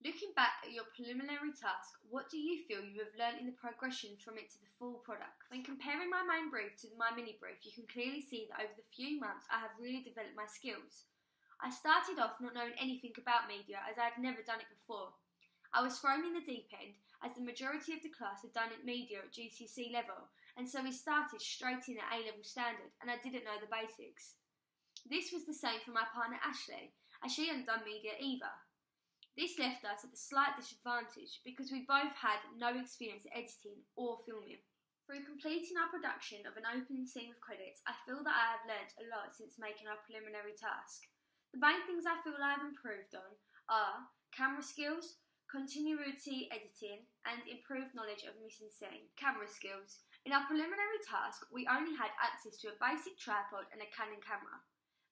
Looking back at your preliminary task, what do you feel you have learned in the progression from it to the full product? When comparing my main brief to my mini brief, you can clearly see that over the few months I have really developed my skills. I started off not knowing anything about media as I had never done it before. I was thrown in the deep end as the majority of the class had done media at GCSE level, and so we started straight in at A-level standard and I didn't know the basics. This was the same for my partner Ashley, as she hadn't done media either. This left us at a slight disadvantage because we both had no experience at editing or filming. Through completing our production of an opening scene with credits, I feel that I have learnt a lot since making our preliminary task. The main things I feel I have improved on are camera skills, continuity editing, and improved knowledge of missing scene. Camera skills. In our preliminary task, we only had access to a basic tripod and a Canon camera.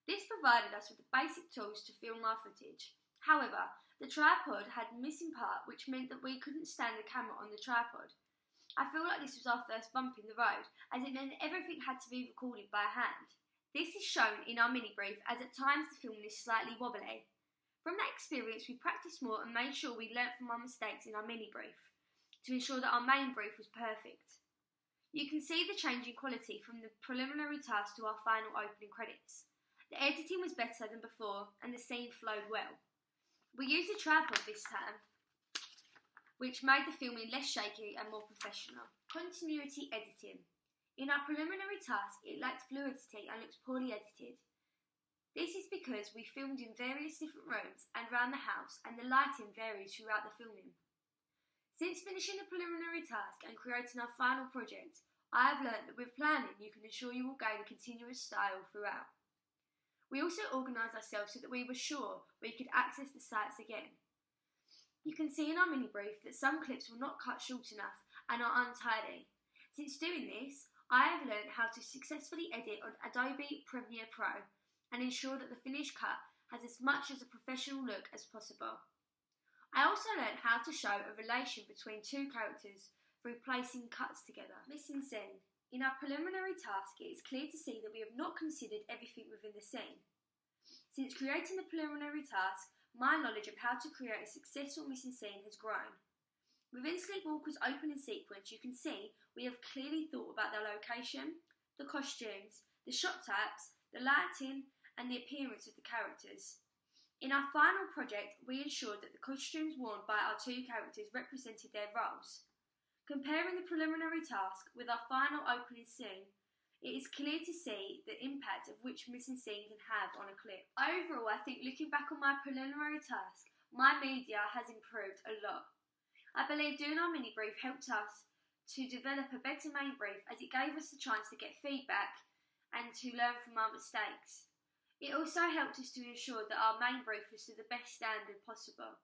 This provided us with the basic tools to film our footage. However, the tripod had a missing part, which meant that we couldn't stand the camera on the tripod. I feel like this was our first bump in the road, as it meant everything had to be recorded by hand. This is shown in our mini brief, as at times the film is slightly wobbly. From that experience, we practiced more and made sure we learnt from our mistakes in our mini brief, to ensure that our main brief was perfect. You can see the change in quality from the preliminary task to our final opening credits. The editing was better than before, and the scene flowed well. We used a tripod this time, which made the filming less shaky and more professional. Continuity editing. In our preliminary task, it lacked fluidity and looks poorly edited. This is because we filmed in various different rooms and around the house, and the lighting varies throughout the filming. Since finishing the preliminary task and creating our final project, I have learnt that with planning you can ensure you will gain a continuous style throughout. We also organised ourselves so that we were sure we could access the sites again. You can see in our mini brief that some clips were not cut short enough and are untidy. Since doing this, I have learned how to successfully edit on Adobe Premiere Pro and ensure that the finished cut has as much as a professional look as possible. I also learned how to show a relation between two characters through placing cuts together. Missing scene. In our preliminary task, it is clear to see that we have not considered everything within the scene. Since creating the preliminary task, my knowledge of how to create a successful missing scene has grown. Within Sleepwalker's opening sequence, you can see we have clearly thought about the location, the costumes, the shot types, the lighting, and the appearance of the characters. In our final project, we ensured that the costumes worn by our two characters represented their roles. Comparing the preliminary task with our final opening scene, it is clear to see the impact of which missing scene can have on a clip. Overall, I think looking back on my preliminary task, my media has improved a lot. I believe doing our mini brief helped us to develop a better main brief, as it gave us the chance to get feedback and to learn from our mistakes. It also helped us to ensure that our main brief was to the best standard possible.